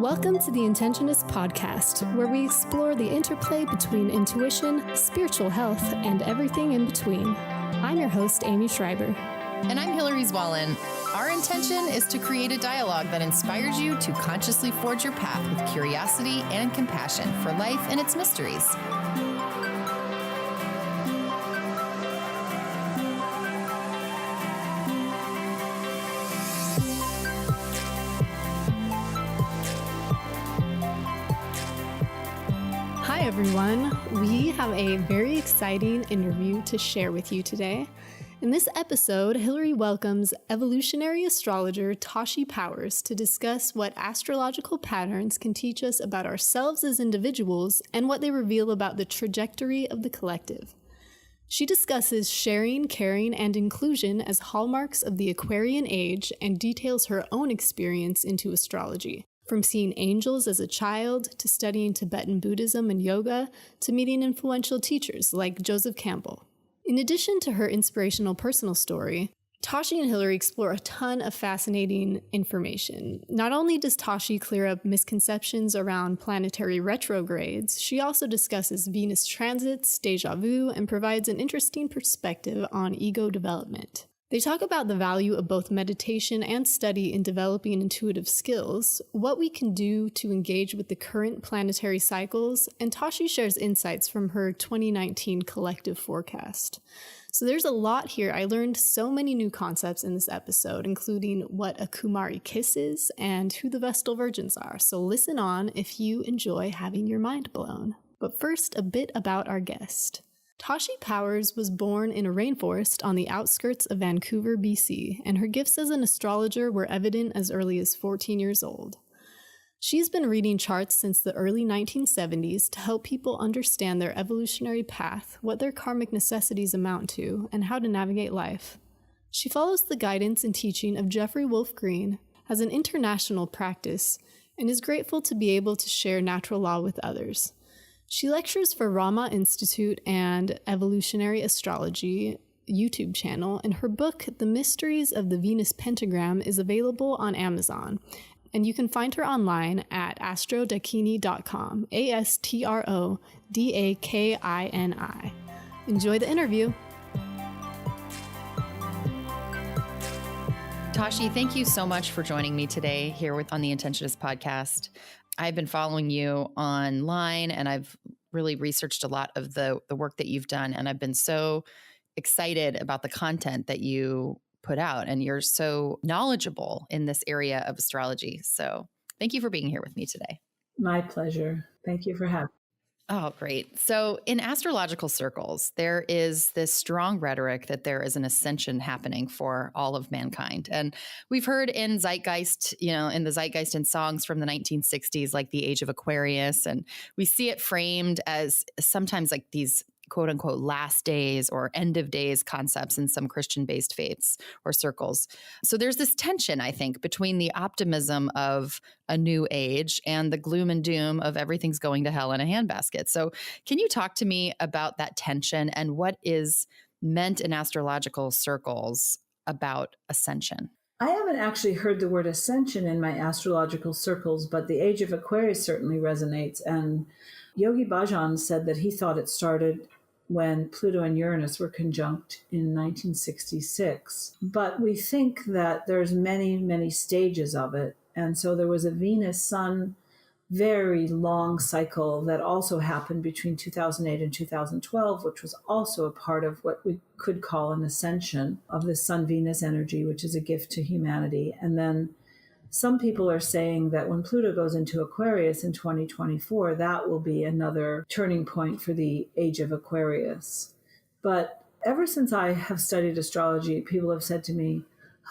Welcome to the Intentionists podcast, where we explore the interplay between intuition, spiritual health, and everything in between. I'm your host, Amy Schreiber. And I'm Hilary Zwallen. Our intention is to create a dialogue that inspires you to consciously forge your path with curiosity and compassion for life and its mysteries. Hi, everyone. We have a very exciting interview to share with you today. In this episode, Hilary welcomes evolutionary astrologer Tashi Powers to discuss what astrological patterns can teach us about ourselves as individuals and what they reveal about the trajectory of the collective. She discusses sharing, caring, and inclusion as hallmarks of the Aquarian Age and details her own experience into astrology. From seeing angels as a child, to studying Tibetan Buddhism and yoga, to meeting influential teachers like Joseph Campbell. In addition to her inspirational personal story, Tashi and Hilary explore a ton of fascinating information. Not only does Tashi clear up misconceptions around planetary retrogrades, she also discusses Venus transits, déjà vu, and provides an interesting perspective on ego development. They talk about the value of both meditation and study in developing intuitive skills, what we can do to engage with the current planetary cycles, and Tashi shares insights from her 2019 collective forecast. So there's a lot here. I learned so many new concepts in this episode, including what a Kumari kiss is and who the Vestal Virgins are. So listen on if you enjoy having your mind blown. But first, a bit about our guest. Tashi Powers was born in a rainforest on the outskirts of Vancouver, BC, and her gifts as an astrologer were evident as early as 14 years old. She's been reading charts since the early 1970s to help people understand their evolutionary path, what their karmic necessities amount to, and how to navigate life. She follows the guidance and teaching of Jeffrey Wolf Green, has an international practice, and is grateful to be able to share natural law with others. She lectures for Rama Institute and Evolutionary Astrology YouTube channel, and her book, The Mysteries of the Venus Pentagram, is available on Amazon. And you can find her online at astrodakini.com, ASTRODAKINI. Enjoy the interview. Tashi, thank you so much for joining me today here on the Intentionists podcast. I've been following you online and I've really researched a lot of the work that you've done. And I've been so excited about the content that you put out. And you're so knowledgeable in this area of astrology. So thank you for being here with me today. My pleasure. Thank you for having me. Oh, great. So in astrological circles, there is this strong rhetoric that there is an ascension happening for all of mankind. And we've heard in zeitgeist, in the zeitgeist in songs from the 1960s, like the Age of Aquarius, and we see it framed as sometimes like these quote unquote last days or end of days concepts in some Christian-based faiths or circles. So there's this tension, I think, between the optimism of a new age and the gloom and doom of everything's going to hell in a handbasket. So can you talk to me about that tension and what is meant in astrological circles about ascension? I haven't actually heard the word ascension in my astrological circles, but the Age of Aquarius certainly resonates. And Yogi Bhajan said that he thought it started when Pluto and Uranus were conjunct in 1966. But we think that there's many, many stages of it. And so there was a Venus-Sun very long cycle that also happened between 2008 and 2012, which was also a part of what we could call an ascension of the Sun-Venus energy, which is a gift to humanity. And then some people are saying that when Pluto goes into Aquarius in 2024, that will be another turning point for the Age of Aquarius. But ever since I have studied astrology, people have said to me,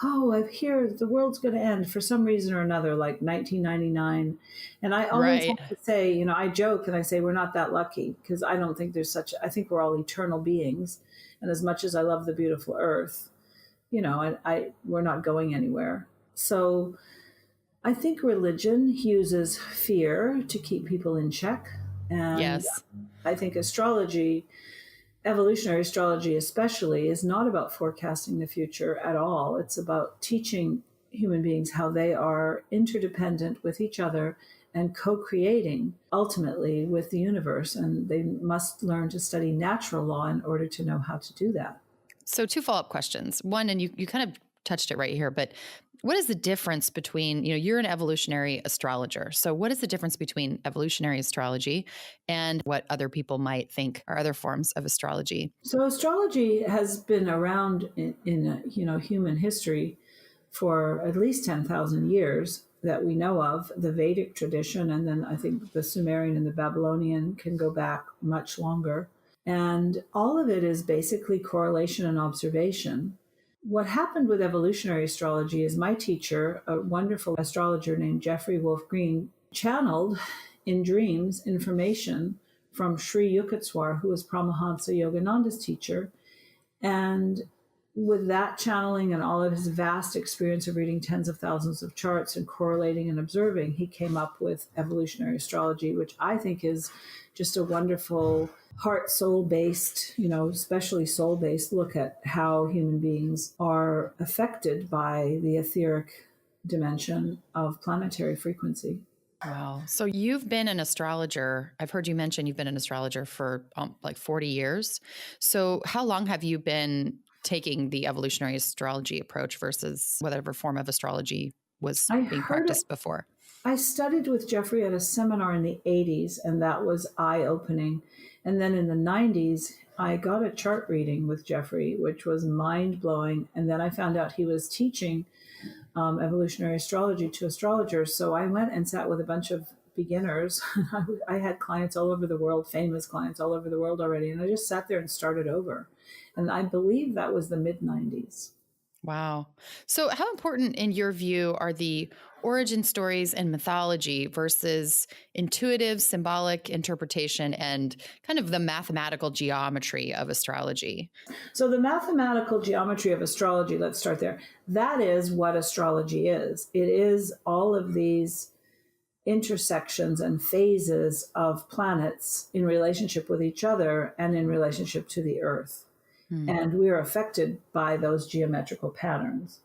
oh, I hear the world's going to end for some reason or another, like 1999. And I always have to say, I joke and I say we're not that lucky because I don't think there's I think we're all eternal beings. And as much as I love the beautiful earth, we're not going anywhere. So I think religion uses fear to keep people in check. And yes. I think astrology, evolutionary astrology especially, is not about forecasting the future at all. It's about teaching human beings how they are interdependent with each other and co-creating ultimately with the universe. And they must learn to study natural law in order to know how to do that. So 2 follow-up questions. One, and you kind of touched it right here, but what is the difference between, you're an evolutionary astrologer. So what is the difference between evolutionary astrology and what other people might think are other forms of astrology? So astrology has been around in human history for at least 10,000 years that we know of, the Vedic tradition, and then I think the Sumerian and the Babylonian can go back much longer. And all of it is basically correlation and observation. What happened with evolutionary astrology is my teacher, a wonderful astrologer named Jeffrey Wolf Green, channeled in dreams information from Sri Yukteswar, who was Paramahansa Yogananda's teacher. And with that channeling and all of his vast experience of reading tens of thousands of charts and correlating and observing, he came up with evolutionary astrology, which I think is just a wonderful heart, soul-based, especially soul-based look at how human beings are affected by the etheric dimension of planetary frequency. Wow. So you've been an astrologer. I've heard you mention you've been an astrologer for like 40 years. So how long have you been taking the evolutionary astrology approach versus whatever form of astrology was being practiced before? I studied with Jeffrey at a seminar in the 80s, and that was eye-opening. And then in the 90s, I got a chart reading with Jeffrey, which was mind-blowing. And then I found out he was teaching evolutionary astrology to astrologers. So I went and sat with a bunch of beginners. I had clients all over the world, famous clients all over the world already. And I just sat there and started over. And I believe that was the mid-90s. Wow. So how important in your view are the origin stories and mythology versus intuitive symbolic interpretation and kind of the mathematical geometry of astrology? So the mathematical geometry of astrology, let's start there. That is what astrology is. It is all of these intersections and phases of planets in relationship with each other and in relationship to the Earth. And we are affected by those geometrical patterns.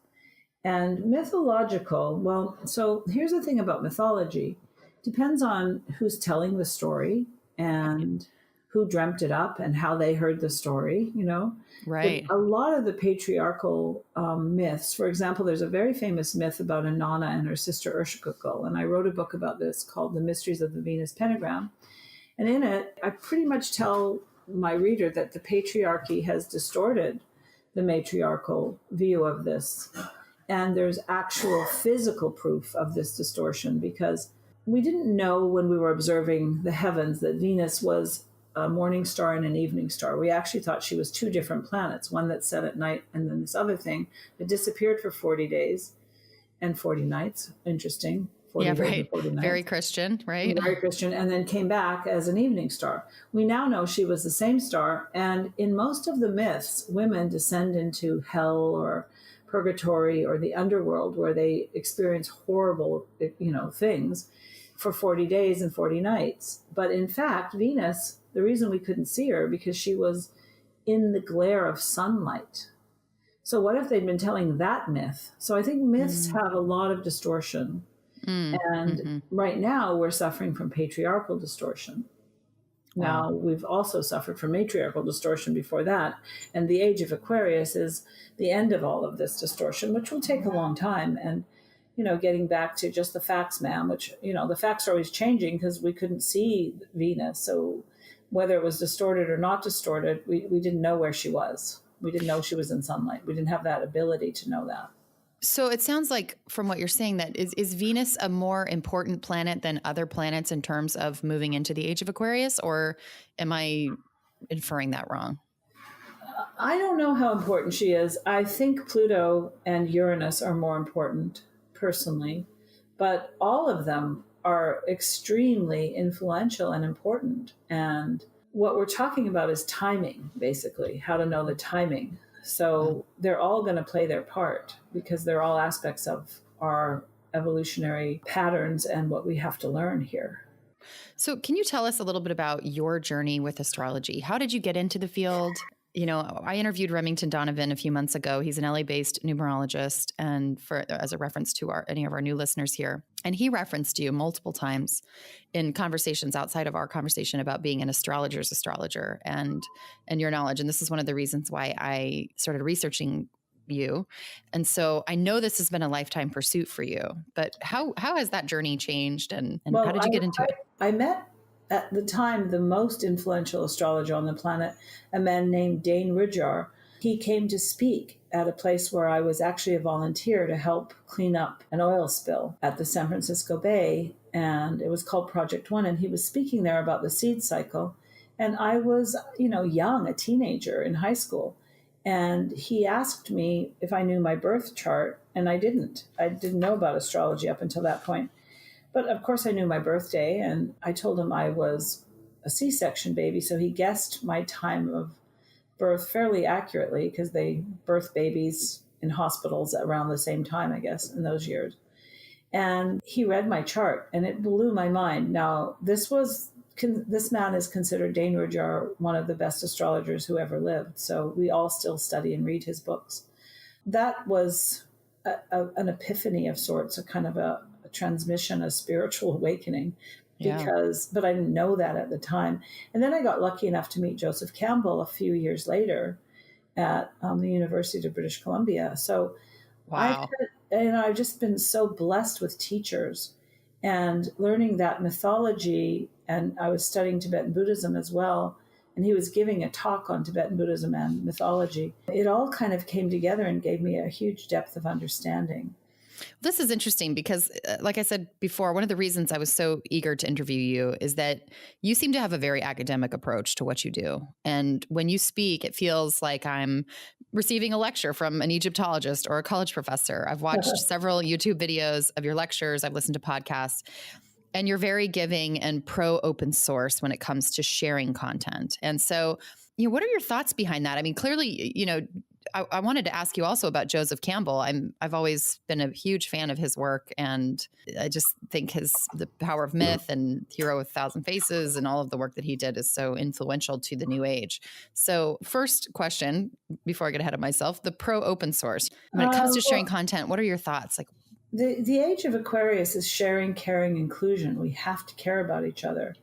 And mythological, well, so here's the thing about mythology. Depends on who's telling the story and who dreamt it up and how they heard the story, Right. But a lot of the patriarchal myths, for example, there's a very famous myth about Inanna and her sister Urshakukul. And I wrote a book about this called The Mysteries of the Venus Pentagram. And in it, I pretty much tell my reader that the patriarchy has distorted the matriarchal view of this. And there's actual physical proof of this distortion because we didn't know when we were observing the heavens that Venus was a morning star and an evening star. We actually thought she was 2 different planets, one that set at night and then this other thing that disappeared for 40 days and 40 nights. Interesting. Yeah, right. Very Christian, right? Very Christian, and then came back as an evening star. We now know she was the same star, and in most of the myths, women descend into hell or purgatory or the underworld where they experience horrible, things for 40 days and 40 nights. But in fact, Venus, the reason we couldn't see her because she was in the glare of sunlight. So what if they'd been telling that myth? So I think myths have a lot of distortion. And right now we're suffering from patriarchal distortion. Now we've also suffered from matriarchal distortion before that. And the age of Aquarius is the end of all of this distortion, which will take a long time. And, getting back to just the facts, ma'am, which, the facts are always changing because we couldn't see Venus. So whether it was distorted or not distorted, we didn't know where she was. We didn't know she was in sunlight. We didn't have that ability to know that. So it sounds like from what you're saying that is Venus a more important planet than other planets in terms of moving into the age of Aquarius, or am I inferring that wrong? I don't know how important she is. I think Pluto and Uranus are more important personally, but all of them are extremely influential and important. And what we're talking about is timing, basically, how to know the timing. So they're all going to play their part because they're all aspects of our evolutionary patterns and what we have to learn here. So can you tell us a little bit about your journey with astrology? How did you get into the field? I interviewed Remington Donovan a few months ago. He's an LA-based numerologist, and as a reference to any of our new listeners here. And he referenced you multiple times in conversations outside of our conversation about being an astrologer's astrologer and your knowledge. And this is one of the reasons why I started researching you. And so I know this has been a lifetime pursuit for you, but how has that journey changed and how did you get into it? I met at the time the most influential astrologer on the planet, a man named Dane Rudhyar. He came to speak at a place where I was actually a volunteer to help clean up an oil spill at the San Francisco Bay, and it was called Project One, and he was speaking there about the seed cycle. And I was, young, a teenager in high school. And he asked me if I knew my birth chart, and I didn't. I didn't know about astrology up until that point. But of course I knew my birthday, and I told him I was a C-section baby, so he guessed my time of birth fairly accurately because they birth babies in hospitals around the same time, I guess, in those years. And he read my chart, and it blew my mind. Now, this man is considered, Dane Rudhyar, one of the best astrologers who ever lived. So we all still study and read his books. That was an epiphany of sorts, a kind of a transmission, a spiritual awakening, but I didn't know that at the time. And then I got lucky enough to meet Joseph Campbell a few years later at the University of British Columbia. So wow. I've just been so blessed with teachers and learning that mythology. And I was studying Tibetan Buddhism as well. And he was giving a talk on Tibetan Buddhism and mythology. It all kind of came together and gave me a huge depth of understanding. This is interesting because, like I said before, one of the reasons I was so eager to interview you is that you seem to have a very academic approach to what you do. And when you speak, it feels like I'm receiving a lecture from an Egyptologist or a college professor. I've watched several YouTube videos of your lectures. I've listened to podcasts. And you're very giving and pro open source when it comes to sharing content. And so, what are your thoughts behind that? I mean, clearly, I wanted to ask you also about Joseph Campbell. I've always been a huge fan of his work, and I just think the Power of Myth and Hero with a Thousand Faces and all of the work that he did is so influential to the new age. So first question, before I get ahead of myself, the pro open source. When it comes to sharing content, what are your thoughts? Like, the age of Aquarius is sharing, caring, inclusion. We have to care about each other.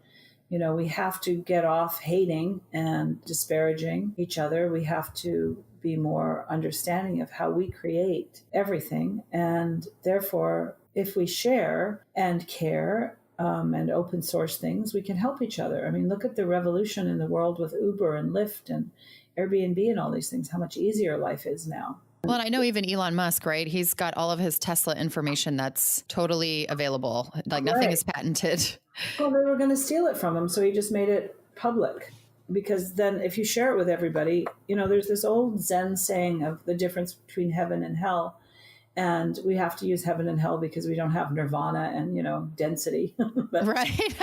We have to get off hating and disparaging each other. We have to be more understanding of how we create everything. And therefore, if we share and care and open source things, we can help each other. I mean, look at the revolution in the world with Uber and Lyft and Airbnb and all these things, how much easier life is now. Well, and I know even Elon Musk, right? He's got all of his Tesla information that's totally available. Like nothing is patented. Well, they were going to steal it from him, so he just made it public. Because then if you share it with everybody, there's this old Zen saying of the difference between heaven and hell. And we have to use heaven and hell because we don't have nirvana and, density. Right.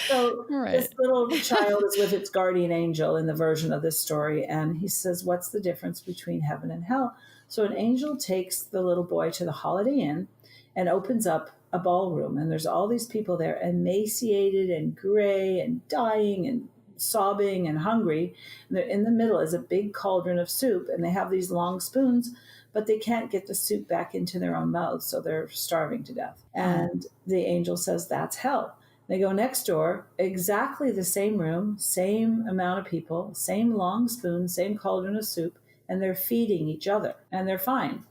So this little child is with its guardian angel in the version of this story. And he says, what's the difference between heaven and hell? So an angel takes the little boy to the Holiday Inn and opens up a ballroom. And there's all these people there, emaciated and gray and dying and sobbing and hungry. And in the middle is a big cauldron of soup. And they have these long spoons, but they can't get the soup back into their own mouths. So they're starving to death. And the angel says, that's hell. They go next door, exactly the same room, same amount of people, same long spoon, same cauldron of soup. And they're feeding each other, and they're fine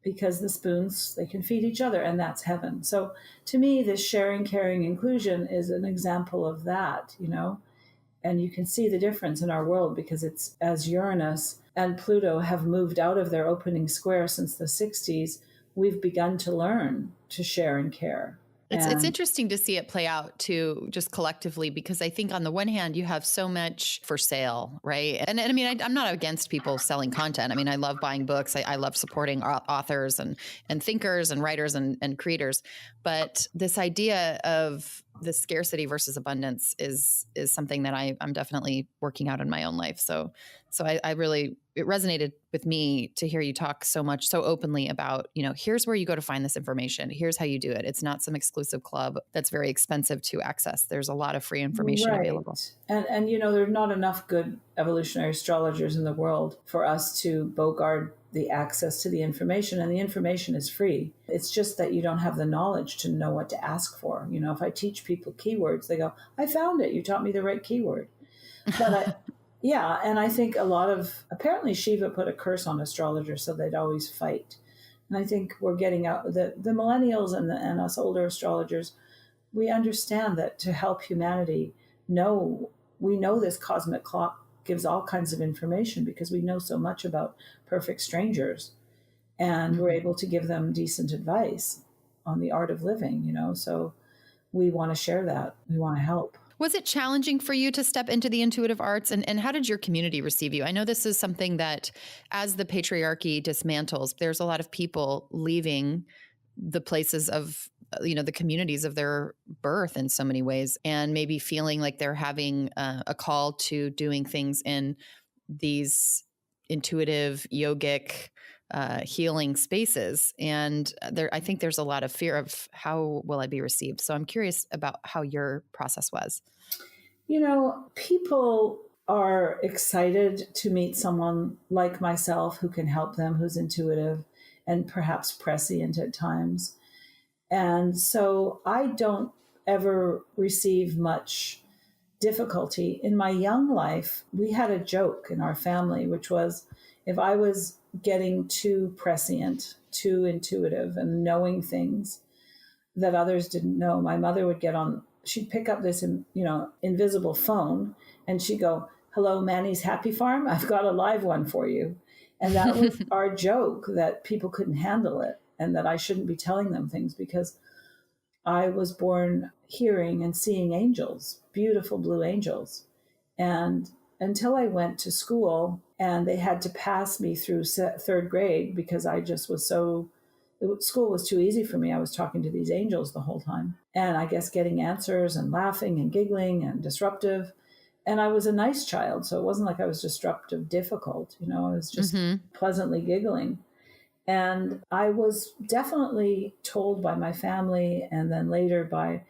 because the spoons, they can feed each other, and that's heaven. So to me, this sharing, caring, inclusion is an example of that, and you can see the difference in our world because it's as Uranus and Pluto have moved out of their opening square since the 60s, we've begun to learn to share and care. It's interesting to see it play out too, just collectively, because I think on the one hand, you have so much for sale, right? And I mean, I'm not against people selling content. I mean, I love buying books. I love supporting authors and thinkers and writers and creators. But this idea of the scarcity versus abundance is something that I'm definitely working out in my own life. So I really it resonated with me to hear you talk so openly about, here's where you go to find this information. Here's how you do it. It's not some exclusive club that's very expensive to access. There's a lot of free information available. And there's not enough good evolutionary astrologers in the world for us to bogart the access to the information, and the information is free. It's just that you don't have the knowledge to know what to ask for. If I teach people keywords, they go, I found it. You taught me the right keyword. But and I think apparently Shiva put a curse on astrologers so they'd always fight. And I think we're getting out, the millennials and us older astrologers, we understand that to help humanity we know this cosmic clock gives all kinds of information because we know so much about perfect strangers, and we're able to give them decent advice on the art of living, so we want to share that. We want to help. Was it challenging for you to step into the intuitive arts, and how did your community receive you? I know this is something that as the patriarchy dismantles, there's a lot of people leaving the places of the communities of their birth in so many ways, and maybe feeling like they're having a call to doing things in these intuitive, yogic, healing spaces. And I think there's a lot of fear of how will I be received. So I'm curious about how your process was. People are excited to meet someone like myself who can help them, who's intuitive and perhaps prescient at times. And so I don't ever receive much difficulty. In my young life, we had a joke in our family, which was if I was getting too prescient, too intuitive and knowing things that others didn't know, my mother would she'd pick up this, invisible phone and she'd go, hello, Manny's Happy Farm. I've got a live one for you. And that was our joke, that people couldn't handle it and that I shouldn't be telling them things because I was born hearing and seeing angels, beautiful blue angels. And until I went to school and they had to pass me through third grade because I just was school was too easy for me. I was talking to these angels the whole time. And I guess getting answers and laughing and giggling and disruptive. And I was a nice child. So it wasn't like I was disruptive, difficult. I was just pleasantly giggling. And I was definitely told by my family and then later by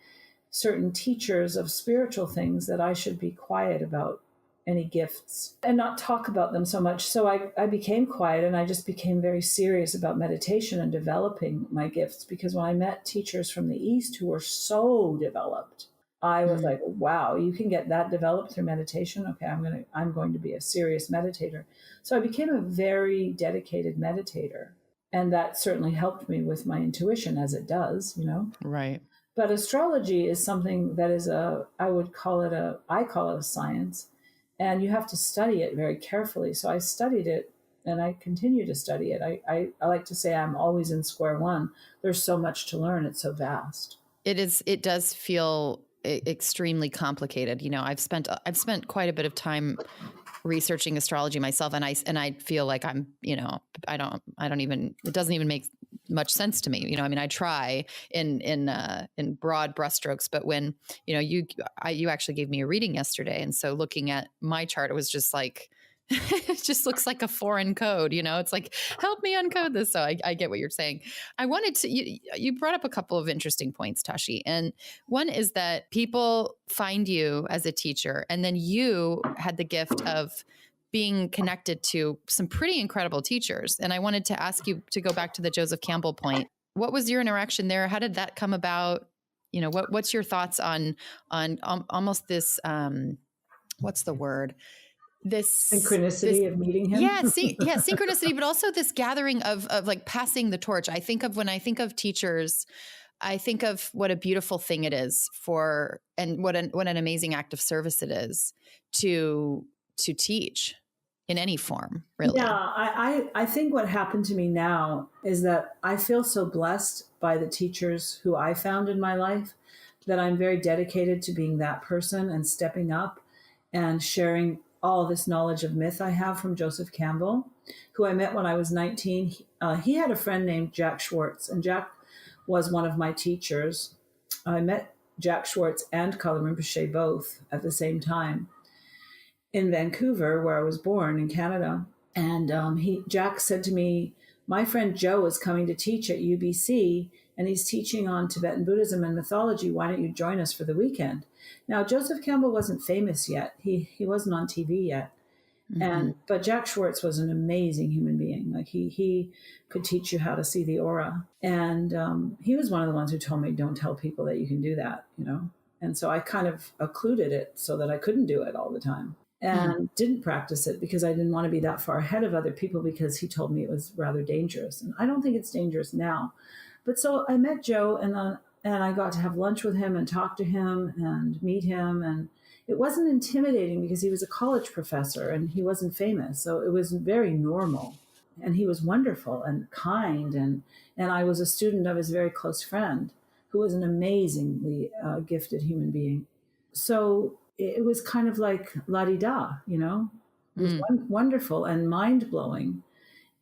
certain teachers of spiritual things that I should be quiet about any gifts and not talk about them so much. So I became quiet and I just became very serious about meditation and developing my gifts, because when I met teachers from the East who were so developed, I was like, wow, you can get that developed through meditation. Okay, I'm going to be a serious meditator. So I became a very dedicated meditator. And that certainly helped me with my intuition, as it does, Right. But astrology is something that is I call it a science. And you have to study it very carefully. So I studied it and I continue to study it. I like to say I'm always in square one. There's so much to learn. It's so vast. It does feel extremely complicated. I've spent quite a bit of time researching astrology myself. And I feel like I'm, I don't even, it doesn't even make much sense to me. I try in broad brushstrokes, but when, you actually gave me a reading yesterday. And so looking at my chart, it was just like, it just looks like a foreign code, it's like, help me uncode this. So I get what you're saying. I wanted to, you brought up a couple of interesting points, Tashi. And one is that people find you as a teacher, and then you had the gift of being connected to some pretty incredible teachers. And I wanted to ask you to go back to the Joseph Campbell point. What was your interaction there? How did that come about? What's your thoughts on almost this, what's the word? This synchronicity of meeting him. Synchronicity, but also this gathering of like passing the torch. When I think of teachers, I think of what a beautiful thing it is and what an amazing act of service it is to teach in any form, really. Yeah, I think what happened to me now is that I feel so blessed by the teachers who I found in my life that I'm very dedicated to being that person and stepping up and sharing all this knowledge of myth I have from Joseph Campbell, who I met when I was 19. He had a friend named Jack Schwartz, and Jack was one of my teachers. I met Jack Schwartz and Kalu Rinpoche both at the same time in Vancouver, where I was born in Canada. And Jack said to me, my friend Joe is coming to teach at UBC, and he's teaching on Tibetan Buddhism and mythology. Why don't you join us for the weekend? Now, Joseph Campbell wasn't famous yet. He wasn't on TV yet. But Jack Schwartz was an amazing human being. Like he could teach you how to see the aura. And he was one of the ones who told me, don't tell people that you can do that, And so I kind of occluded it so that I couldn't do it all the time. And didn't practice it because I didn't want to be that far ahead of other people, because he told me it was rather dangerous. And I don't think it's dangerous now. But so I met Joe, and I got to have lunch with him and talk to him and meet him. And it wasn't intimidating because he was a college professor and he wasn't famous. So it was very normal. And he was wonderful and kind. And I was a student of his very close friend, who was an amazingly gifted human being. So it was kind of like la-di-da, It was wonderful and mind-blowing.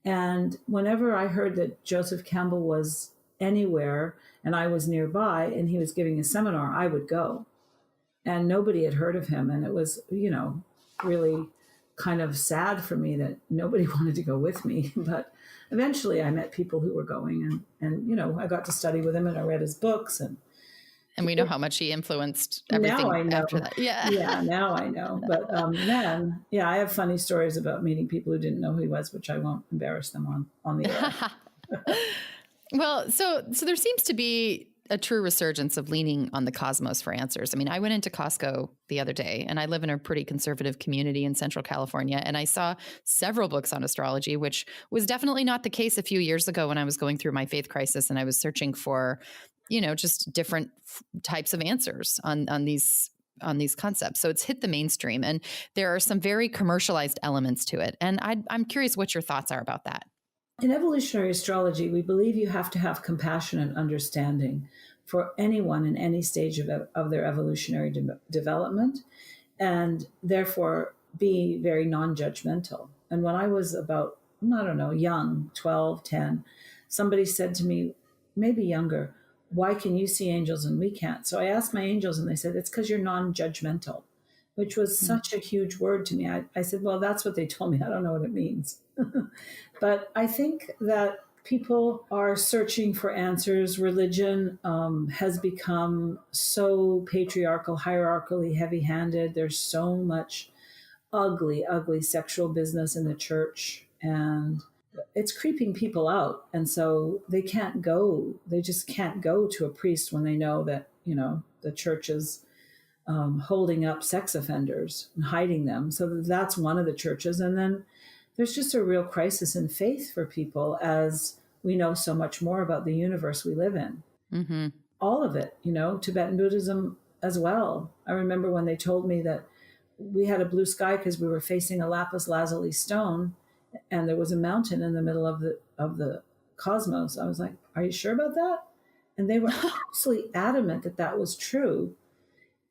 And whenever I heard that Joseph Campbell was anywhere and I was nearby and he was giving a seminar, I would go. And nobody had heard of him. And it was, really kind of sad for me that nobody wanted to go with me. But eventually I met people who were going, and I got to study with him, and I read his books. And we know how much he influenced everything now I know. After that. Yeah. Yeah, now I know. But then, I have funny stories about meeting people who didn't know who he was, which I won't embarrass them on the air. Well, so there seems to be a true resurgence of leaning on the cosmos for answers. I mean, I went into Costco the other day, and I live in a pretty conservative community in Central California, and I saw several books on astrology, which was definitely not the case a few years ago when I was going through my faith crisis and I was searching for, just different types of answers on these concepts. So it's hit the mainstream, and there are some very commercialized elements to it. And I'm curious what your thoughts are about that. In evolutionary astrology, we believe you have to have compassion and understanding for anyone in any stage of their evolutionary development, and therefore be very non-judgmental. And when I was about, young, 12, 10, somebody said to me, maybe younger, why can you see angels and we can't? So I asked my angels, and they said, it's because you're non-judgmental, which was such a huge word to me. I said, well, that's what they told me. I don't know what it means. But I think that people are searching for answers. Religion has become so patriarchal, hierarchically heavy-handed. There's so much ugly, ugly sexual business in the church, and it's creeping people out. And so they just can't go to a priest when they know that, the church is holding up sex offenders and hiding them. So that's one of the churches. And then there's just a real crisis in faith for people as we know so much more about the universe we live in. Mm-hmm. All of it, Tibetan Buddhism as well. I remember when they told me that we had a blue sky because we were facing a lapis lazuli stone, and there was a mountain in the middle of the cosmos. I was like, are you sure about that? And they were absolutely adamant that that was true.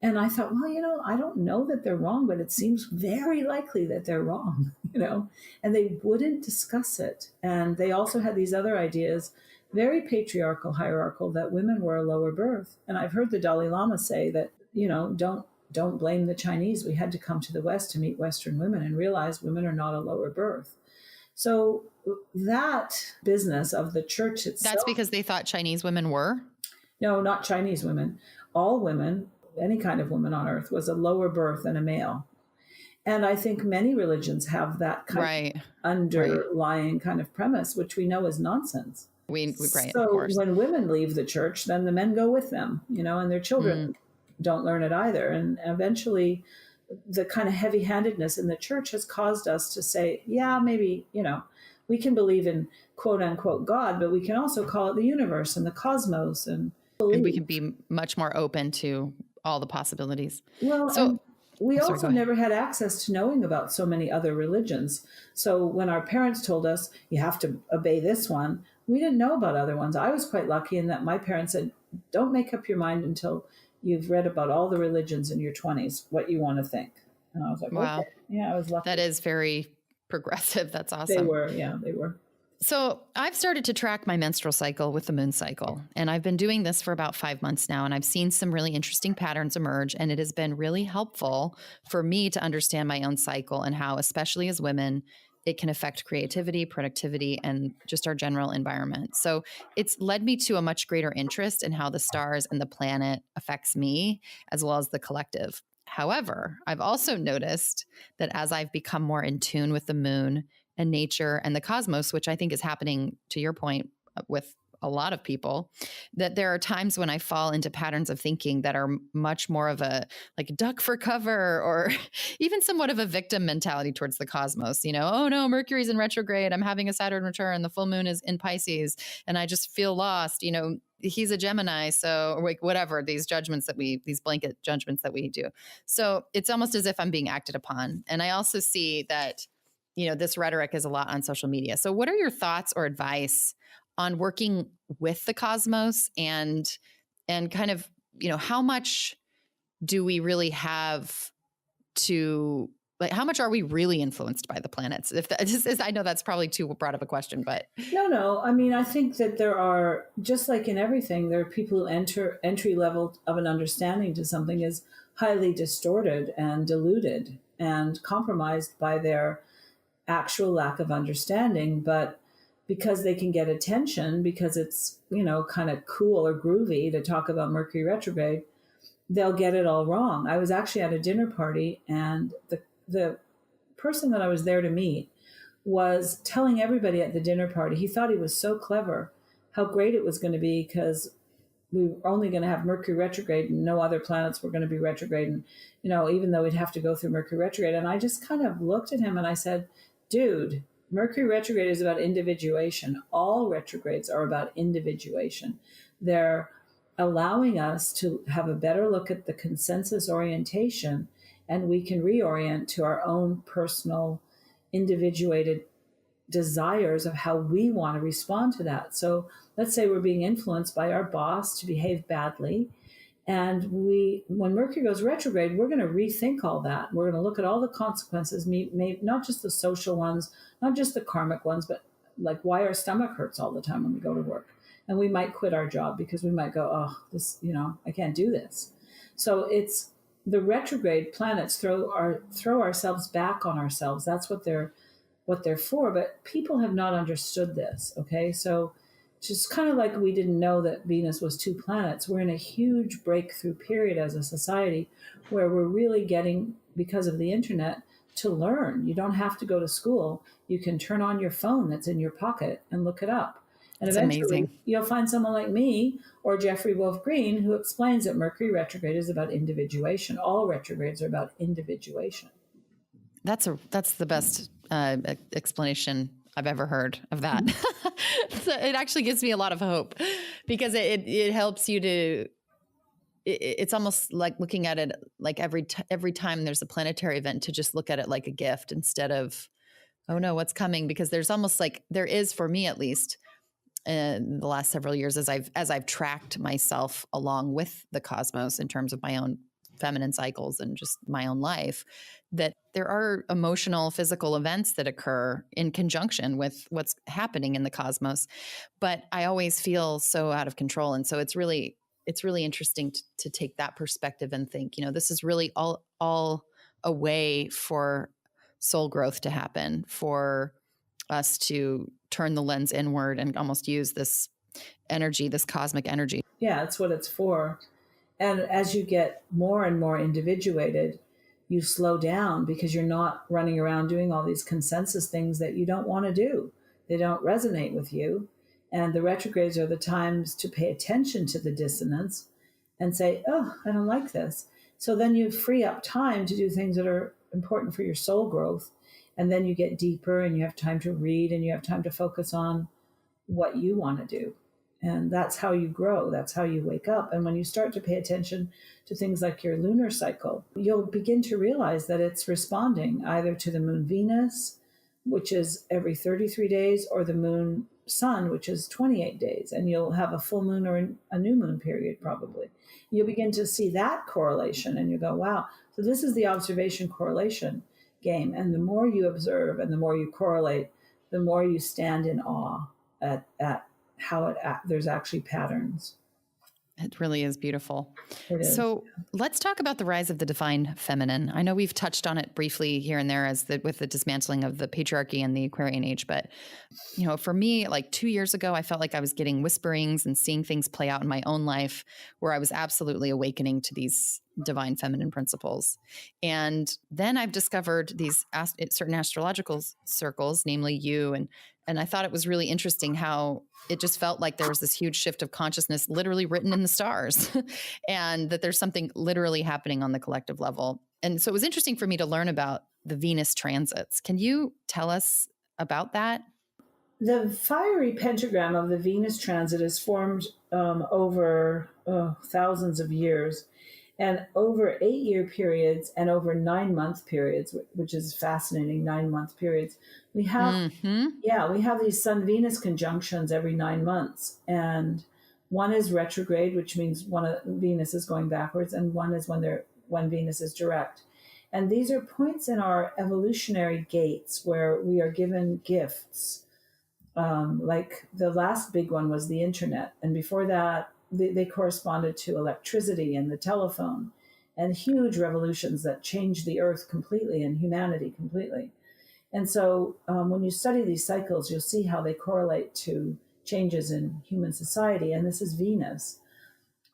And I thought, well, I don't know that they're wrong, but it seems very likely that they're wrong, and they wouldn't discuss it. And they also had these other ideas, very patriarchal, hierarchical, that women were a lower birth. And I've heard the Dalai Lama say that, don't blame the Chinese. We had to come to the West to meet Western women and realize women are not a lower birth. So that business of the church itself. That's because they thought Chinese women were? No, not Chinese women. All women, any kind of woman on earth, was a lower birth than a male. And I think many religions have that kind of underlying kind of premise, which we know is nonsense. So when women leave the church, then the men go with them, and their children don't learn it either. And eventually the kind of heavy-handedness in the church has caused us to say, yeah, maybe, we can believe in quote unquote God, but we can also call it the universe and the cosmos, and we can be much more open to all the possibilities. Well, so we also never had access to knowing about so many other religions. So when our parents told us, you have to obey this one, we didn't know about other ones. I was quite lucky in that my parents said, don't make up your mind until you've read about all the religions in your 20s, what you want to think. And I was like, wow. Okay. Yeah, I was lucky. That is very progressive. That's awesome. They were. So I've started to track my menstrual cycle with the moon cycle, and I've been doing this for about 5 months now, and I've seen some really interesting patterns emerge, and it has been really helpful for me to understand my own cycle and how, especially as women, it can affect creativity, productivity, and just our general environment. So it's led me to a much greater interest in how the stars and the planet affects me, as well as the collective. However, I've also noticed that as I've become more in tune with the moon and nature and the cosmos, which I think is happening, to your point, with a lot of people, that there are times when I fall into patterns of thinking that are much more of a like duck for cover, or even somewhat of a victim mentality towards the cosmos. Oh no, Mercury's in retrograde. I'm having a Saturn return. The full moon is in Pisces and I just feel lost. He's a Gemini. So, or like whatever, these blanket judgments that we do. So it's almost as if I'm being acted upon. And I also see that, this rhetoric is a lot on social media. So what are your thoughts or advice on working with the cosmos and kind of, how much do we really have to, like, how much are we really influenced by the planets? If that is, I know that's probably too broad of a question, but. No. I mean, I think that there are, just like in everything, there are people who entry level of an understanding to something is highly distorted and diluted and compromised by their actual lack of understanding. But because they can get attention, because it's, kind of cool or groovy to talk about Mercury retrograde, they'll get it all wrong. I was actually at a dinner party, and the person that I was there to meet was telling everybody at the dinner party, he thought he was so clever, how great it was going to be because we were only going to have Mercury retrograde and no other planets were going to be retrograde. And, even though we'd have to go through Mercury retrograde. And I just kind of looked at him and I said, dude, Mercury retrograde is about individuation. All retrogrades are about individuation. They're allowing us to have a better look at the consensus orientation, and we can reorient to our own personal individuated desires of how we want to respond to that. So let's say we're being influenced by our boss to behave badly. And when Mercury goes retrograde, we're going to rethink all that. We're going to look at all the consequences, not just the social ones, not just the karmic ones, but like why our stomach hurts all the time when we go to work. And we might quit our job because we might go, oh, this, I can't do this. So it's the retrograde planets throw ourselves back on ourselves. That's what they're for. But people have not understood this. Okay. So just kind of like we didn't know that Venus was two planets. We're in a huge breakthrough period as a society where we're really getting, because of the internet, to learn. You don't have to go to school. You can turn on your phone that's in your pocket and look it up. And that's eventually amazing. You'll find someone like me or Jeffrey Wolf Green who explains that Mercury retrograde is about individuation. All retrogrades are about individuation. That's the best explanation I've ever heard of that. So it actually gives me a lot of hope because it helps you to, it's almost like looking at it like every time there's a planetary event, to just look at it like a gift instead of, oh no, what's coming? Because there's almost like, there is, for me at least, in the last several years, as I've tracked myself along with the cosmos in terms of my own feminine cycles and just my own life, that there are emotional, physical events that occur in conjunction with what's happening in the cosmos. But I always feel so out of control. And so it's really interesting to take that perspective and think, this is really all a way for soul growth to happen, for us to turn the lens inward and almost use this energy, this cosmic energy. Yeah, that's what it's for. And as you get more and more individuated, you slow down because you're not running around doing all these consensus things that you don't want to do. They don't resonate with you. And the retrogrades are the times to pay attention to the dissonance and say, oh, I don't like this. So then you free up time to do things that are important for your soul growth. And then you get deeper and you have time to read and you have time to focus on what you want to do. And that's how you grow. That's how you wake up. And when you start to pay attention to things like your lunar cycle, you'll begin to realize that it's responding either to the moon Venus, which is every 33 days, or the moon sun, which is 28 days. And you'll have a full moon or a new moon period probably. You'll begin to see that correlation and you go, wow. So this is the observation correlation game. And the more you observe and the more you correlate, the more you stand in awe at how there's actually patterns. It really is beautiful. It is. So let's talk about the rise of the divine feminine. I know we've touched on it briefly here and there with the dismantling of the patriarchy and the Aquarian Age. But, for me, like 2 years ago, I felt like I was getting whisperings and seeing things play out in my own life where I was absolutely awakening to these divine feminine principles. And then I've discovered these certain astrological circles, namely you. And I thought it was really interesting how it just felt like there was this huge shift of consciousness literally written in the stars and that there's something literally happening on the collective level. And so it was interesting for me to learn about the Venus transits. Can you tell us about that? The fiery pentagram of the Venus transit is formed over thousands of years, and over 8-year periods and over 9-month periods, which is fascinating, 9-month periods. We have, we have these Sun-Venus conjunctions every 9 months. And one is retrograde, which means one of Venus is going backwards, and one is when Venus is direct. And these are points in our evolutionary gates where we are given gifts. Like the last big one was the internet. And before that, they corresponded to electricity and the telephone and huge revolutions that changed the earth completely and humanity completely. And so when you study these cycles, you'll see how they correlate to changes in human society. And this is Venus.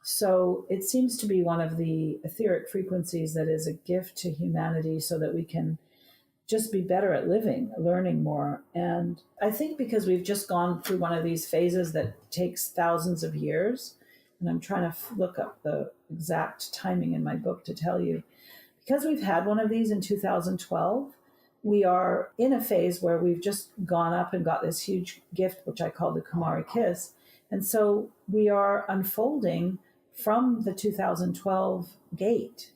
So it seems to be one of the etheric frequencies that is a gift to humanity so that we can just be better at living, learning more. And I think because we've just gone through one of these phases that takes thousands of years, and I'm trying to look up the exact timing in my book to tell you, because we've had one of these in 2012, we are in a phase where we've just gone up and got this huge gift, which I call the Kumari Kiss. And so we are unfolding from the 2012 gate,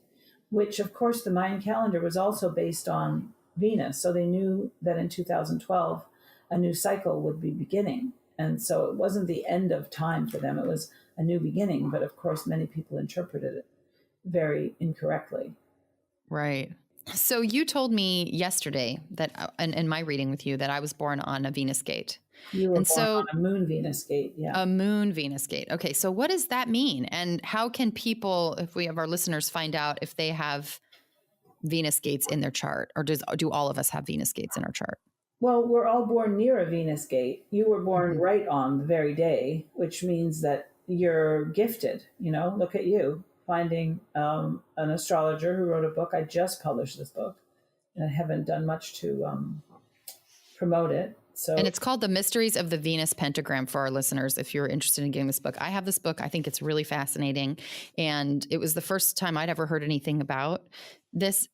which of course the Mayan calendar was also based on Venus. So they knew that in 2012, a new cycle would be beginning. And so it wasn't the end of time for them. It was a new beginning. But of course, many people interpreted it very incorrectly. Right. So you told me yesterday that in my reading with you that I was born on a Venus gate. You were born on a moon Venus gate. Yeah. A moon Venus gate. Okay. So what does that mean? And how can people, if we have our listeners, find out if they have Venus gates in their chart, or do all of us have Venus gates in our chart? Well, we're all born near a Venus gate. You were born right on the very day, which means that you're gifted. Look at you finding an astrologer who wrote a book. I just published this book, and I haven't done much to promote it. And it's called The Mysteries of the Venus Pentagram for our listeners. If you're interested in getting this book, I have this book. I think it's really fascinating. And it was the first time I'd ever heard anything about this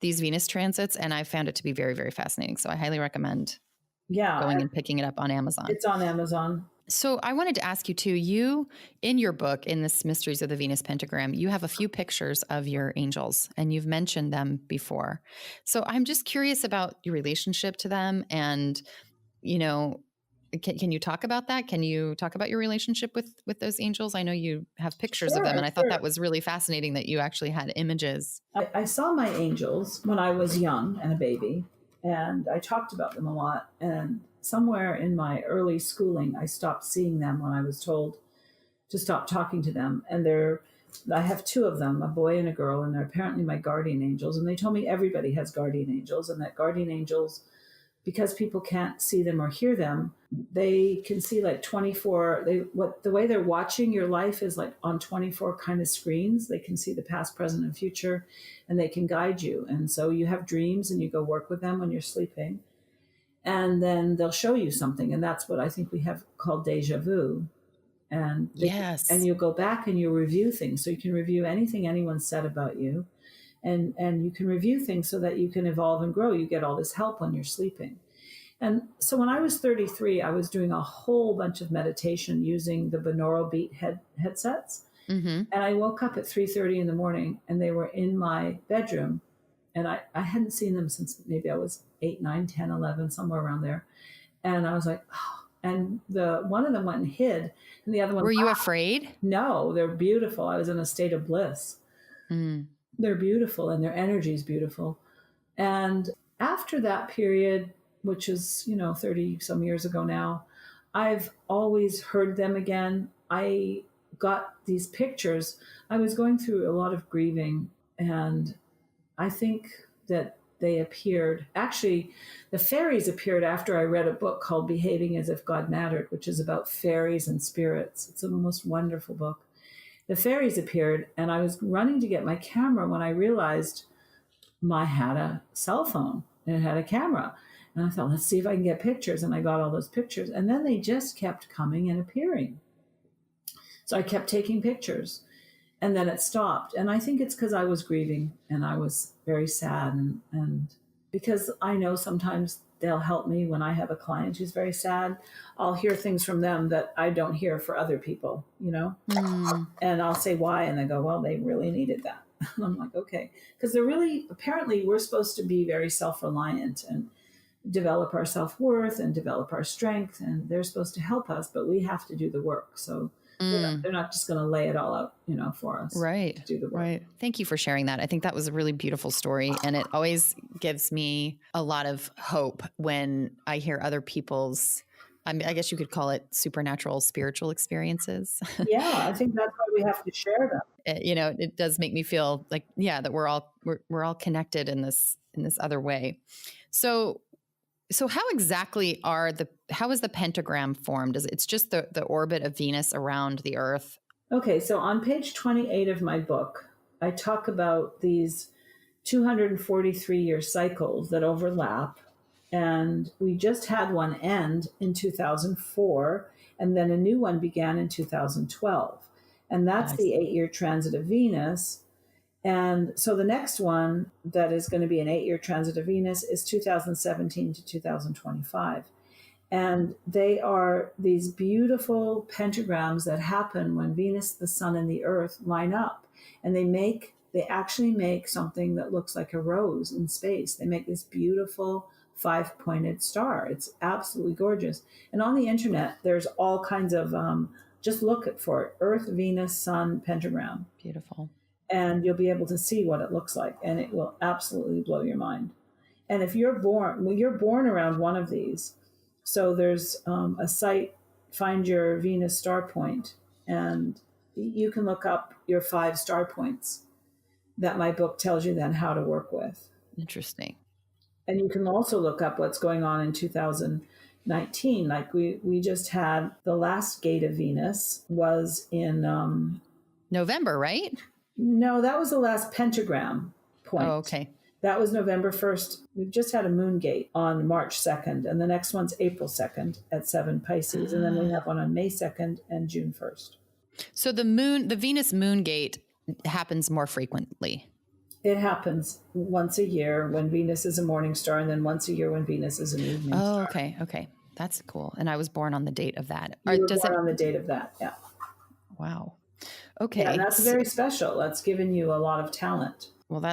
these Venus transits. And I found it to be very, very fascinating. So I highly recommend going and picking it up on Amazon. It's on Amazon. So I wanted to ask you too, you in your book, in this Mysteries of the Venus Pentagram, you have a few pictures of your angels and you've mentioned them before. So I'm just curious about your relationship to them. And, can you talk about that? Can you talk about your relationship with those angels? I know you have pictures of them, and I thought that was really fascinating that you actually had images. I saw my angels when I was young and a baby, and I talked about them a lot. And somewhere in my early schooling, I stopped seeing them when I was told to stop talking to them. And I have two of them, a boy and a girl, and they're apparently my guardian angels. And they told me everybody has guardian angels, and that guardian angels, because people can't see them or hear them, they can see like 24. The way they're watching your life is like on 24 kind of screens. They can see the past, present, and future, and they can guide you. And so you have dreams, and you go work with them when you're sleeping. And then they'll show you something. And that's what I think we have called déjà vu. And yes. And you go back and you review things. So you can review anything anyone said about you. And you can review things so that you can evolve and grow. You get all this help when you're sleeping. And so when I was 33, I was doing a whole bunch of meditation using the binaural beat headsets. And I woke up at 3:30 in the morning, and they were in my bedroom. And I hadn't seen them since maybe I was 8, 9, 10, 11, somewhere around there. And I was like, oh. And one of them went and hid, and the other one. Were you afraid? No, they're beautiful. I was in a state of bliss. They're beautiful, and their energy is beautiful. And after that period, which is 30 some years ago now, I've always heard them again. I got these pictures. I was going through a lot of grieving, and I think that they appeared. Actually, the fairies appeared after I read a book called Behaving as If God Mattered, which is about fairies and spirits. It's the most wonderful book. The fairies appeared, and I was running to get my camera when I realized I had a cell phone and it had a camera. And I thought, let's see if I can get pictures. And I got all those pictures. And then they just kept coming and appearing. So I kept taking pictures. And then it stopped. And I think it's because I was grieving and I was very sad. And because I know sometimes they'll help me when I have a client who's very sad. I'll hear things from them that I don't hear for other people, you know? And I'll say why. And they go, well, they really needed that. And I'm like, okay. Because they're really, apparently we're supposed to be very self-reliant and develop our self-worth and develop our strength. And they're supposed to help us, but we have to do the work. So they're not just going to lay it all out, you know, for us. Right. To do the work. Right. Thank you for sharing that. I think that was a really beautiful story. And it always gives me a lot of hope when I hear other people's, I mean, I guess you could call it supernatural, spiritual experiences. Yeah, I think that's why we have to share them. You know, it does make me feel like, yeah, that we're all connected in this other way. So how exactly how is the pentagram formed? It's just the orbit of Venus around the Earth? Okay, so on page 28 of my book, I talk about these 243-year cycles that overlap. And we just had one end in 2004, and then a new one began in 2012. And that's the 8-year transit of Venus. And so the next one that is going to be an 8-year transit of Venus is 2017 to 2025. And they are these beautiful pentagrams that happen when Venus, the Sun, and the Earth line up. And they actually make something that looks like a rose in space. They make this beautiful 5-pointed star. It's absolutely gorgeous. And on the internet, there's all kinds of, just look for it, Earth, Venus, Sun, pentagram. Beautiful. And you'll be able to see what it looks like, and it will absolutely blow your mind. And if you're born around one of these, so there's a site, find your Venus star point, and you can look up your 5 star points that my book tells you then how to work with. Interesting. And you can also look up what's going on in 2019. Like we just had the last gate of Venus was in November, right? No, that was the last pentagram point. Oh, okay. That was November 1st. We've just had a moon gate on March 2nd, and the next one's April 2nd at 7 Pisces. And then we have one on May 2nd and June 1st. So the Venus moon gate happens more frequently. It happens once a year when Venus is a morning star, and then once a year when Venus is an evening star. Oh, okay. Okay. That's cool. And I was born on the date of that. You were born on the date of that, yeah. Wow. Okay. Yeah, and that's very special. That's given you a lot of talent. Well,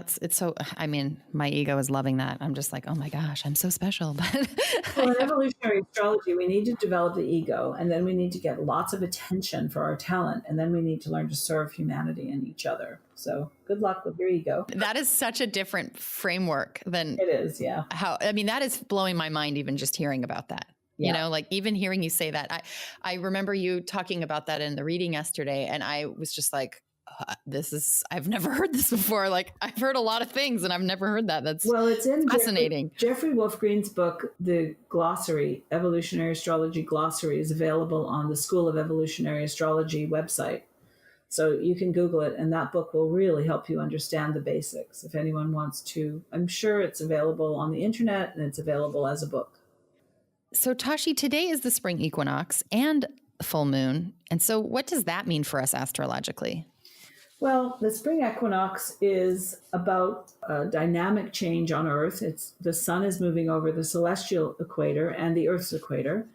I mean, my ego is loving that. I'm just like, oh my gosh, I'm so special. But well, in evolutionary astrology, we need to develop the ego, and then we need to get lots of attention for our talent, and then we need to learn to serve humanity and each other. So good luck with your ego. That is such a different framework than it is. Yeah. That is blowing my mind even just hearing about that. Yeah. You know, like even hearing you say that, I remember you talking about that in the reading yesterday, and I was just like, I've never heard this before. Like I've heard a lot of things and I've never heard that. It's in fascinating. Jeffrey Wolf Green's book, the glossary, Evolutionary Astrology Glossary, is available on the School of Evolutionary Astrology website. So you can Google it, and that book will really help you understand the basics. If anyone wants to, I'm sure it's available on the internet and it's available as a book. So Tashi, today is the spring equinox and full moon. And so what does that mean for us astrologically? Well, the spring equinox is about a dynamic change on Earth. The sun is moving over the celestial equator and the Earth's equator,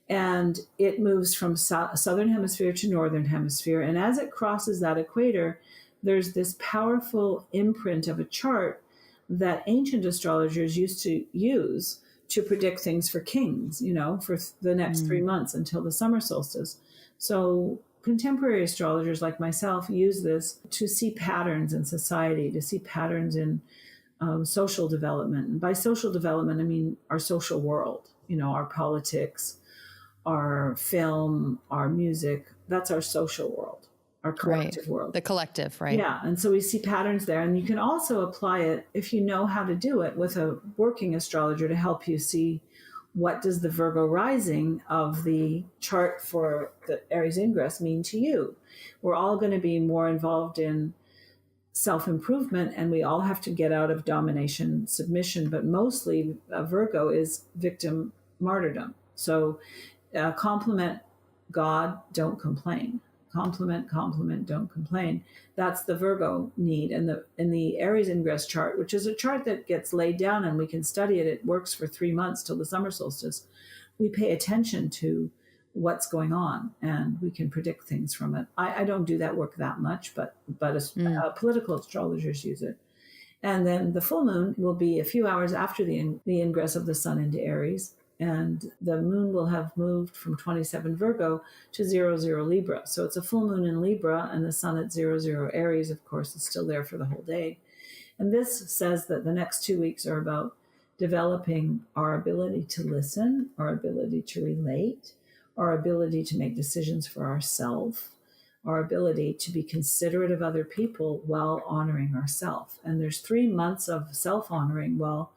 and it moves from southern hemisphere to northern hemisphere. And as it crosses that equator, there's this powerful imprint of a chart that ancient astrologers used to use to predict things for kings, for the next 3 months until the summer solstice. So contemporary astrologers like myself use this to see patterns in society, to see patterns in social development. And by social development, I mean our social world, our politics, our film, our music. That's our social world, our collective world. The collective, right? Yeah. And so we see patterns there. And you can also apply it, if you know how to do it, with a working astrologer to help you see what does the Virgo rising of the chart for the Aries ingress mean to you. We're all going to be more involved in self-improvement, and we all have to get out of domination, submission, but mostly Virgo is victim martyrdom. So compliment God, don't complain. Compliment, don't complain. That's the Virgo need. And in the Aries ingress chart, which is a chart that gets laid down and we can study it, it works for 3 months till the summer solstice. We pay attention to what's going on and we can predict things from it. I don't do that work that much, but political astrologers use it. And then the full moon will be a few hours after the ingress of the sun into Aries. And the moon will have moved from 27 Virgo to 00 Libra. So it's a full moon in Libra, and the sun at 00 Aries, of course, is still there for the whole day. And this says that the next 2 weeks are about developing our ability to listen, our ability to relate, our ability to make decisions for ourselves, our ability to be considerate of other people while honoring ourselves. And there's 3 months of self-honoring while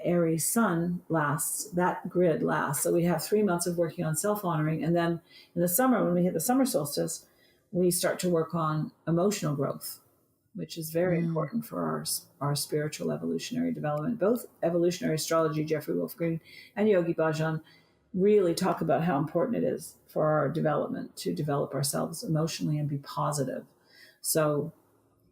Aries sun lasts, that grid lasts. So we have 3 months of working on self-honoring. And then in the summer, when we hit the summer solstice, we start to work on emotional growth, which is very important for our spiritual evolutionary development. Both Evolutionary Astrology, Jeffrey Wolf Green, and Yogi Bhajan really talk about how important it is for our development to develop ourselves emotionally and be positive. So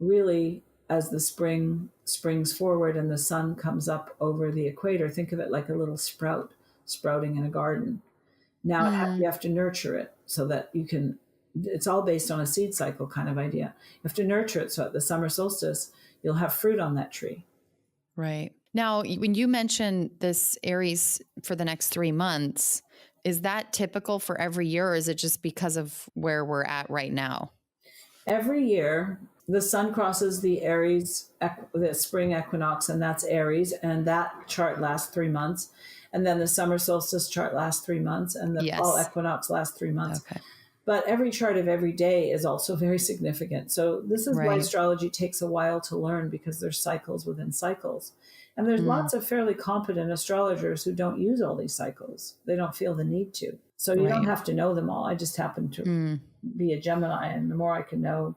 really, as the spring springs forward and the sun comes up over the equator, think of it like a little sprout sprouting in a garden. Now you have to nurture it so that you can, it's all based on a seed cycle kind of idea. You have to nurture it so at the summer solstice, you'll have fruit on that tree. Right. Now, when you mention this Aries for the next 3 months, is that typical for every year, or is it just because of where we're at right now? Every year, the sun crosses the the spring equinox, and that's Aries, and that chart lasts 3 months. And then the summer solstice chart lasts 3 months, and the fall equinox lasts 3 months. Okay. But every chart of every day is also very significant. So this is why astrology takes a while to learn, because there's cycles within cycles. And there's lots of fairly competent astrologers who don't use all these cycles. They don't feel the need to. So you don't have to know them all. I just happen to be a Gemini, and the more I can know.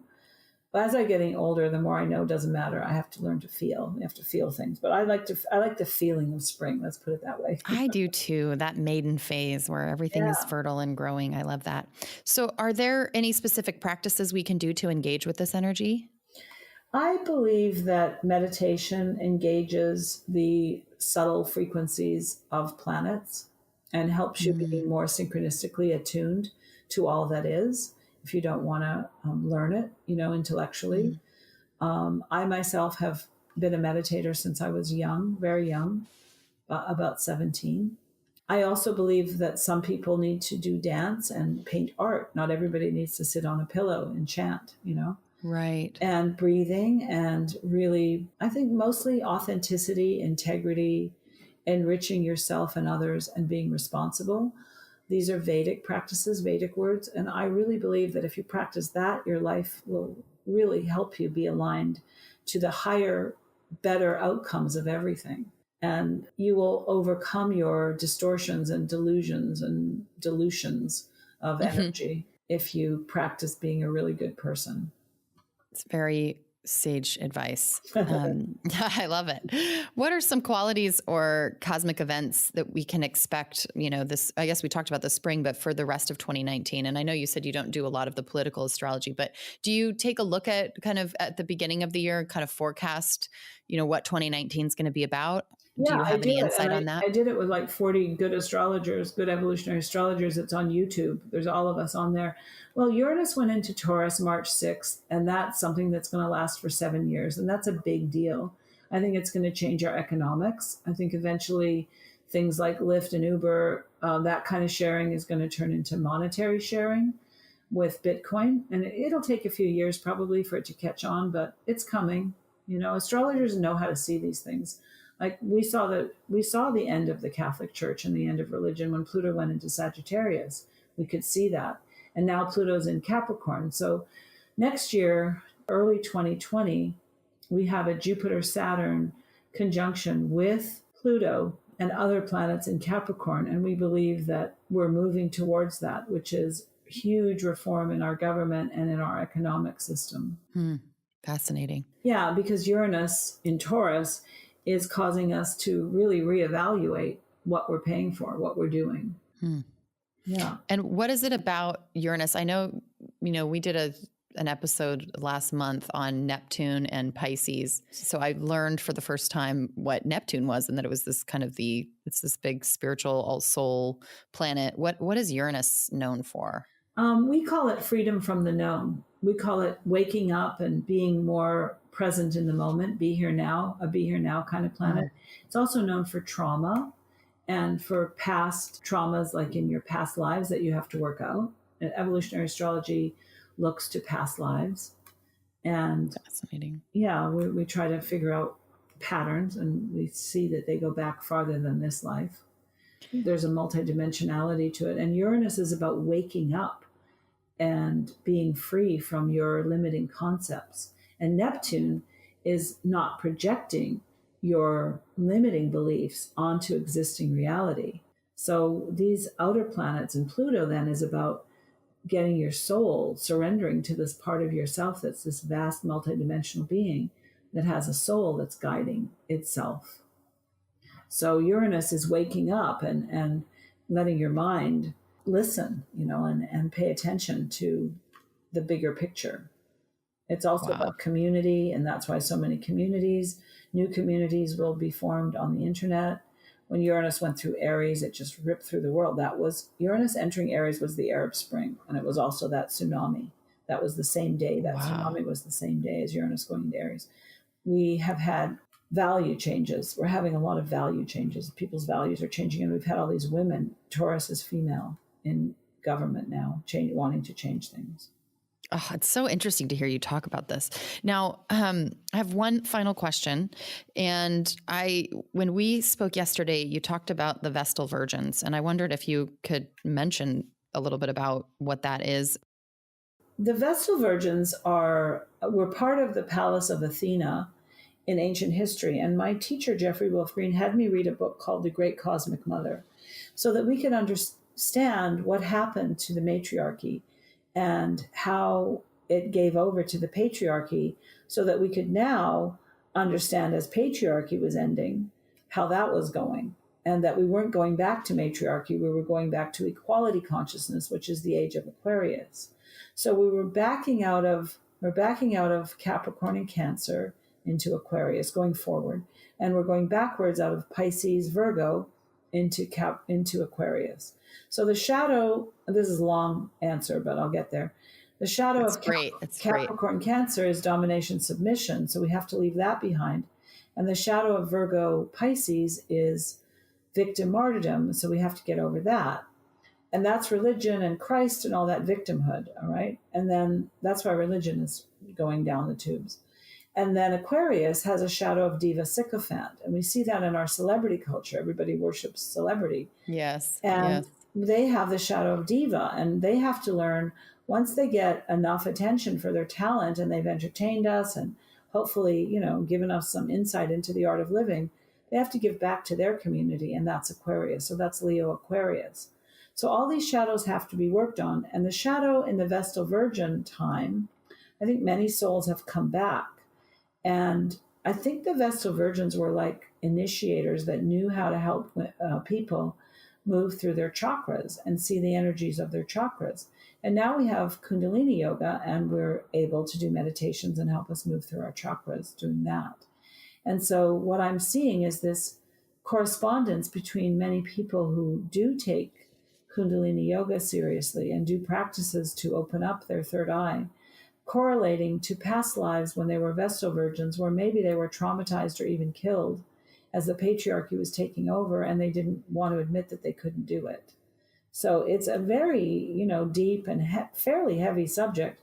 But as I'm getting older, the more I know doesn't matter. I have to learn to feel. You have to feel things. But I like the feeling of spring. Let's put it that way. I do too. That maiden phase where everything is fertile and growing. I love that. So are there any specific practices we can do to engage with this energy? I believe that meditation engages the subtle frequencies of planets and helps you be more synchronistically attuned to all that is, if you don't want to learn it, intellectually. I myself have been a meditator since I was young, very young, about 17. I also believe that some people need to do dance and paint art. Not everybody needs to sit on a pillow and chant, Right. And breathing, and really, I think mostly authenticity, integrity, enriching yourself and others, and being responsible. These are Vedic practices, Vedic words. And I really believe that if you practice that, your life will really help you be aligned to the higher, better outcomes of everything. And you will overcome your distortions and delusions and dilutions of energy if you practice being a really good person. It's very sage advice. I love it. What are some qualities or cosmic events that we can expect, this, I guess we talked about the spring, but for the rest of 2019? And I know you said you don't do a lot of the political astrology, but do you take a look at kind of at the beginning of the year, kind of forecast, what 2019 is going to be about? Do you have any insight on that? I did it with like 40 good astrologers, good evolutionary astrologers. It's on YouTube. There's all of us on there. Well, Uranus went into Taurus March 6th, and that's something that's going to last for 7 years. And that's a big deal. I think it's going to change our economics. I think eventually things like Lyft and Uber, that kind of sharing is going to turn into monetary sharing with Bitcoin. And it'll take a few years probably for it to catch on, but it's coming. Astrologers know how to see these things. Like we saw the end of the Catholic Church and the end of religion when Pluto went into Sagittarius. We could see that. And now Pluto's in Capricorn. So next year, early 2020, we have a Jupiter-Saturn conjunction with Pluto and other planets in Capricorn. And we believe that we're moving towards that, which is huge reform in our government and in our economic system. Fascinating. Yeah, because Uranus in Taurus is causing us to really reevaluate what we're paying for, what we're doing. Yeah. And what is it about Uranus? I know, we did an episode last month on Neptune and Pisces. So I learned for the first time what Neptune was and that it was this kind of it's this big spiritual soul planet. What is Uranus known for? We call it freedom from the known. We call it waking up and being more present in the moment, be here now, a be here now kind of planet. It's also known for trauma and for past traumas, like in your past lives that you have to work out. And evolutionary astrology looks to past lives. And fascinating. Yeah, we try to figure out patterns, and we see that they go back farther than this life. There's a multidimensionality to it. And Uranus is about waking up and being free from your limiting concepts. And Neptune is not projecting your limiting beliefs onto existing reality. So these outer planets, and Pluto then is about getting your soul, surrendering to this part of yourself that's this vast multidimensional being that has a soul that's guiding itself. So Uranus is waking up and letting your mind listen, and pay attention to the bigger picture. It's also about community, and that's why so many new communities will be formed on the internet. When Uranus went through Aries, it just ripped through the world. That was Uranus entering Aries was the Arab Spring, and it was also that tsunami. That was the same day. That tsunami was the same day as Uranus going into Aries. We have had value changes. We're having a lot of value changes. People's values are changing, and we've had all these women. Taurus is female in government now, wanting to change things. Oh, it's so interesting to hear you talk about this. Now, I have one final question. And when we spoke yesterday, you talked about the Vestal Virgins, and I wondered if you could mention a little bit about what that is. The Vestal Virgins were part of the Palace of Athena in ancient history. And my teacher, Jeffrey Wolf Green, had me read a book called The Great Cosmic Mother so that we could understand what happened to the matriarchy and how it gave over to the patriarchy, so that we could now understand, as patriarchy was ending, how that was going, and that we weren't going back to matriarchy, we were going back to equality consciousness, which is the age of Aquarius. So we're backing out of Capricorn and Cancer into Aquarius going forward, and we're going backwards out of Pisces, Virgo into Aquarius. So the shadow, this is a long answer, but I'll get there. The shadow of Capricorn Cancer is domination submission, so we have to leave that behind. And the shadow of Virgo Pisces is victim martyrdom, so we have to get over that. And that's religion and Christ and all that victimhood, all right? And then that's why religion is going down the tubes. And then Aquarius has a shadow of diva sycophant, and we see that in our celebrity culture. Everybody worships celebrity. Yes. And they have the shadow of diva, and they have to learn, once they get enough attention for their talent and they've entertained us and hopefully, given us some insight into the art of living, they have to give back to their community, and that's Aquarius. So that's Leo Aquarius. So all these shadows have to be worked on. And the shadow in the Vestal Virgin time, I think many souls have come back. And I think the Vestal Virgins were like initiators that knew how to help people move through their chakras and see the energies of their chakras. And now we have Kundalini Yoga, and we're able to do meditations and help us move through our chakras doing that. And so what I'm seeing is this correspondence between many people who do take Kundalini Yoga seriously and do practices to open up their third eye, correlating to past lives when they were Vestal Virgins, where maybe they were traumatized or even killed as the patriarchy was taking over, and they didn't want to admit that they couldn't do it. So it's a very, deep and fairly heavy subject.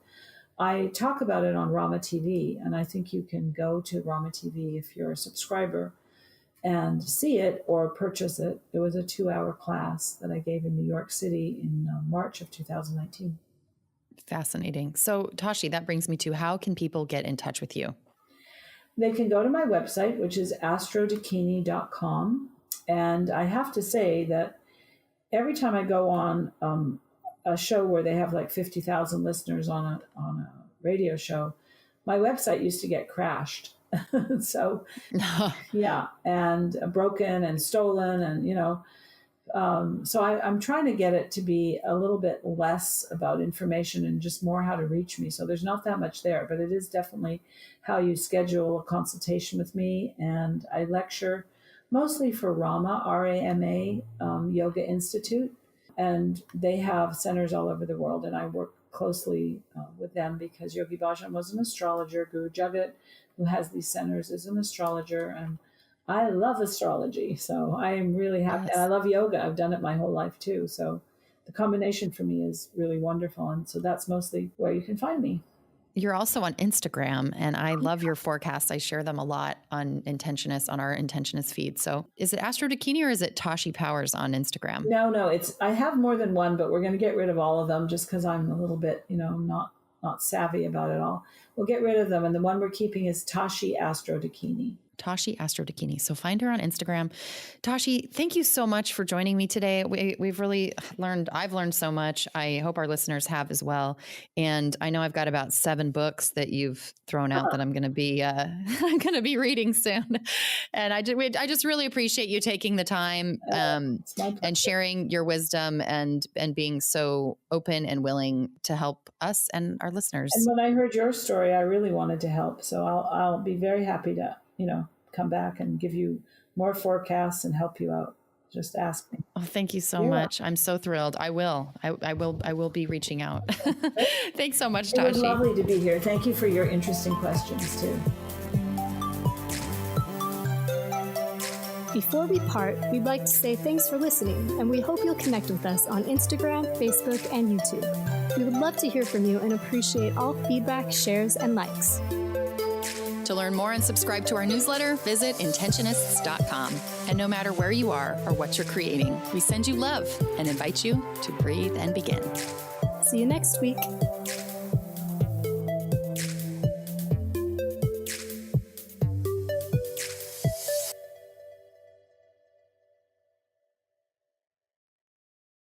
I talk about it on Rama TV, and I think you can go to Rama TV if you're a subscriber and see it or purchase it. It was a 2-hour class that I gave in New York City in March of 2019. Fascinating. So, Tashi, that brings me to, how can people get in touch with you? They can go to my website, which is astrodakini.com. And I have to say that every time I go on a show where they have like 50,000 listeners on a radio show, my website used to get crashed. So, yeah, and broken and stolen, and so I'm trying to get it to be a little bit less about information and just more how to reach me. So there's not that much there, but it is definitely how you schedule a consultation with me. And I lecture mostly for Rama, R-A-M-A, Yoga Institute, and they have centers all over the world. And I work closely with them because Yogi Bhajan was an astrologer. Guru Jagat, who has these centers, is an astrologer, and I love astrology. So I am really happy. Yes. And I love yoga. I've done it my whole life too. So the combination for me is really wonderful. And so that's mostly where you can find me. You're also on Instagram, and I love your forecasts. I share them a lot on Intentionists, on our Intentionist feed. So is it Astro Dakini or is it Tashi Powers on Instagram? No, I have more than one, but we're going to get rid of all of them just because I'm a little bit, not savvy about it all. We'll get rid of them. And the one we're keeping is Tashi Astro Dakini. Tashi Astro Dakini. So find her on Instagram. Tashi, thank you so much for joining me today. We've really I've learned so much. I hope our listeners have as well. And I know I've got about 7 books that you've thrown out that I'm going to be reading soon. And I just really appreciate you taking the time and sharing your wisdom and being so open and willing to help us and our listeners. And when I heard your story, I really wanted to help. So I'll be very happy to come back and give you more forecasts and help you out. Just ask me. Oh, thank you so much. I'm so thrilled. I will be reaching out. Thanks so much, Tashi. It was lovely to be here. Thank you for your interesting questions too. Before we part, we'd like to say thanks for listening, and we hope you'll connect with us on Instagram, Facebook, and YouTube. We would love to hear from you and appreciate all feedback, shares, and likes. To learn more and subscribe to our newsletter, visit Intentionists.com. And no matter where you are or what you're creating, we send you love and invite you to breathe and begin. See you next week.